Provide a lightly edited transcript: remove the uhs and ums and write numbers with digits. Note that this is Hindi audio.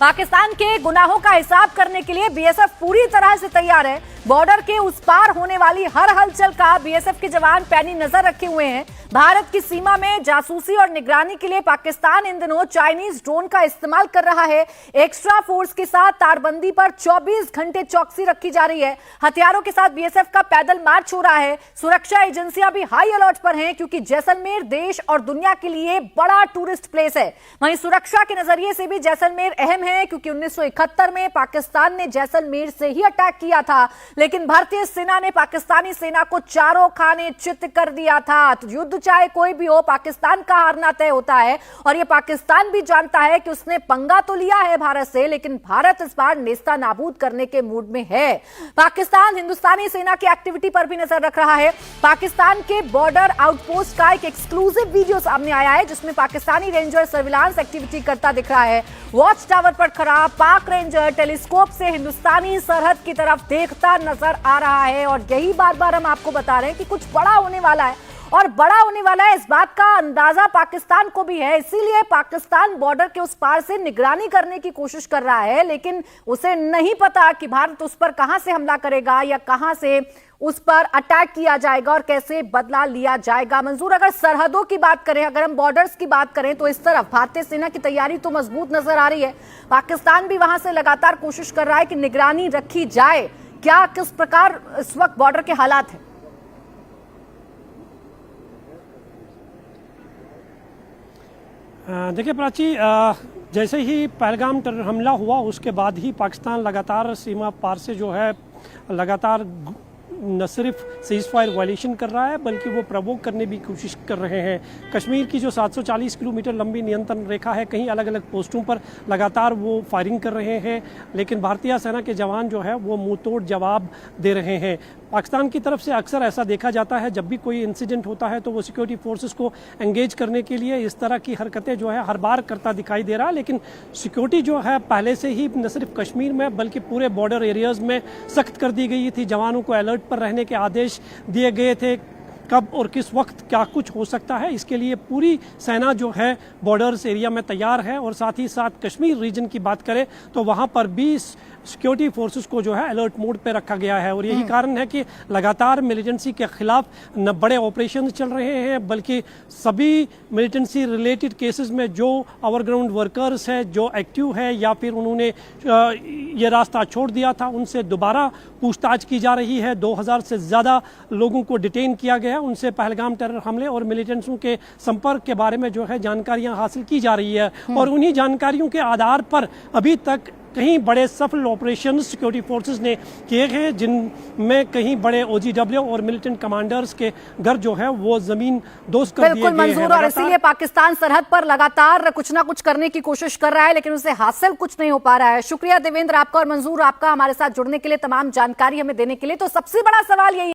पाकिस्तान के गुनाहों का हिसाब करने के लिए बीएसएफ पूरी तरह से तैयार है। बॉर्डर के उस पार होने वाली हर हलचल का बीएसएफ के जवान पैनी नजर रखे हुए हैं। भारत की सीमा में जासूसी और निगरानी के लिए पाकिस्तान इन दिनों चाइनीज ड्रोन का इस्तेमाल कर रहा है। एक्स्ट्रा फोर्स के साथ तारबंदी पर 24 घंटे चौकसी रखी जा रही है। हथियारों के साथ बीएसएफ का पैदल मार्च हो रहा है। सुरक्षा एजेंसियां भी हाई अलर्ट पर हैं क्योंकि जैसलमेर देश और दुनिया के लिए बड़ा टूरिस्ट प्लेस है। वहीं सुरक्षा के नजरिए से भी जैसलमेर अहम है क्योंकि 1971 में पाकिस्तान ने जैसलमेर से ही अटैक किया था, लेकिन भारतीय सेना ने पाकिस्तानी सेना को चारों खाने चित कर दिया था। तो युद्ध चाहे कोई भी हो, पाकिस्तान का हारना तय होता है और यह पाकिस्तान भी जानता है कि उसने पंगा तो लिया है भारत से, लेकिन भारत इस बार नेस्ता नाबूद करने के मूड में है। पाकिस्तान हिंदुस्तानी सेना की एक्टिविटी पर भी नजर रख रहा है। पाकिस्तान के बॉर्डर आउटपोस्ट का एक एक्सक्लूसिव वीडियो सामने आया है जिसमें पाकिस्तानी रेंजर सर्विलांस एक्टिविटी करता दिख रहा है। वॉच टावर पर खड़ा पाक रेंजर टेलीस्कोप से हिंदुस्तानी सरहद की तरफ देखता नजर आ रहा है और यही बार बार हम आपको बता रहे हैं कि कुछ बड़ा होने वाला है और बड़ा होने वाला है। इस बात का अंदाजा पाकिस्तान को भी है, इसीलिए पाकिस्तान बॉर्डर के उस पार से निगरानी करने की कोशिश कर रहा है, लेकिन उसे नहीं पता कि भारत उस पर कहां से हमला करेगा या कहां से उस पर अटैक किया जाएगा और कैसे बदला लिया जाएगा। मंजूर, अगर सरहदों की बात करें, अगर हम बॉर्डर्स की बात करें तो इस तरफ भारतीय सेना की तैयारी तो मजबूत नजर आ रही है। पाकिस्तान भी वहां से लगातार कोशिश कर रहा है कि निगरानी रखी जाए। क्या किस प्रकार इस वक्त बॉर्डर के हालात हैं? देखिए प्राची, जैसे ही पहलगाम टेरर हमला हुआ उसके बाद ही पाकिस्तान लगातार सीमा पार से जो है लगातार न सिर्फ सीज फायर वायलेशन कर रहा है बल्कि वो प्रवोक करने भी कोशिश कर रहे हैं। कश्मीर की जो 740 किलोमीटर लंबी नियंत्रण रेखा है, कहीं अलग अलग पोस्टों पर लगातार वो फायरिंग कर रहे हैं, लेकिन भारतीय सेना के जवान जो है वो मुंह तोड़ जवाब दे रहे हैं। पाकिस्तान की तरफ से अक्सर ऐसा देखा जाता है, जब भी कोई इंसिडेंट होता है तो वो सिक्योरिटी फोर्सेस को एंगेज करने के लिए इस तरह की हरकतें जो है हर बार करता दिखाई दे रहा है। लेकिन सिक्योरिटी जो है पहले से ही न सिर्फ कश्मीर में बल्कि पूरे बॉर्डर एरियाज में सख्त कर दी गई थी। जवानों को अलर्ट पर रहने के आदेश दिए गए थे। कब और किस वक्त क्या कुछ हो सकता है, इसके लिए पूरी सेना जो है बॉर्डर्स एरिया में तैयार है। और साथ ही साथ कश्मीर रीजन की बात करें तो वहां पर भी सिक्योरिटी फोर्सेस को जो है अलर्ट मोड पे रखा गया है और यही कारण है कि लगातार मिलिटेंसी के खिलाफ न बड़े ऑपरेशन चल रहे हैं बल्कि सभी मिलिटेंसी रिलेटेड केसेस में जो ओवर ग्राउंड वर्कर्स है, जो एक्टिव है या फिर उन्होंने ये रास्ता छोड़ दिया था, उनसे दोबारा पूछताछ की जा रही है। 2000 से ज़्यादा लोगों को डिटेन किया गया है, उनसे पहलगाम टेरर हमले और मिलिटेंट्सों के संपर्क के बारे में जो है जानकारियां हासिल की जा रही है और उन्हीं जानकारियों के आधार पर अभी तक कहीं बड़े सफल ऑपरेशन सिक्योरिटी फोर्सेस ने किए हैं, जिनमें कहीं बड़े ओजीडब्ल्यू और मिलिटेंट कमांडर्स के घर जो है वो जमीन दोस्त कर दिए गए हैं। बिल्कुल मंजूर, और इसीलिए पाकिस्तान सरहद पर लगातार कुछ ना कुछ करने की कोशिश कर रहा है, लेकिन उसे हासिल कुछ नहीं हो पा रहा है। शुक्रिया देवेंद्र आपका और मंजूर आपका हमारे साथ जुड़ने के लिए, तमाम जानकारी हमें देने के लिए। तो सबसे बड़ा सवाल यही